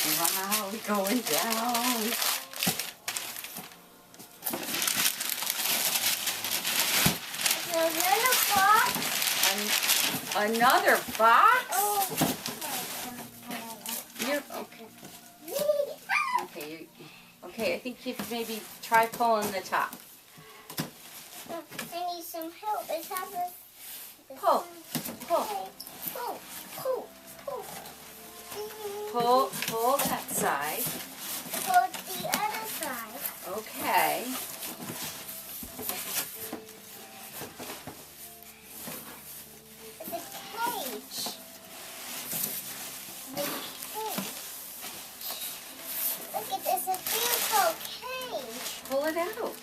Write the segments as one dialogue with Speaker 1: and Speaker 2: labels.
Speaker 1: Wow, we're going down.
Speaker 2: Another box.
Speaker 1: Another box?
Speaker 2: Oh.
Speaker 1: You're okay. Okay, I think you maybe try pulling the top.
Speaker 2: I need some help. Let's have a
Speaker 1: Pull. Pull that side.
Speaker 2: Pull the other side.
Speaker 1: Okay.
Speaker 2: It's a cage. Look at this, a beautiful cage.
Speaker 1: Pull it out.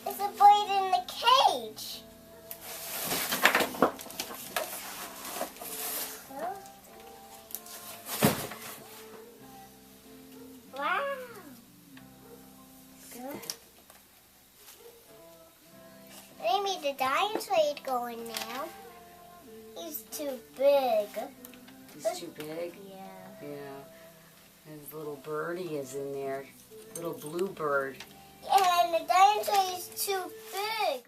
Speaker 2: There's a bird in the cage. Wow. Maybe the dinosaur is going now. He's too big.
Speaker 1: He's too big?
Speaker 2: Yeah.
Speaker 1: Yeah. And his little birdie is in there. Little blue bird.
Speaker 2: And the dinosaur is too big.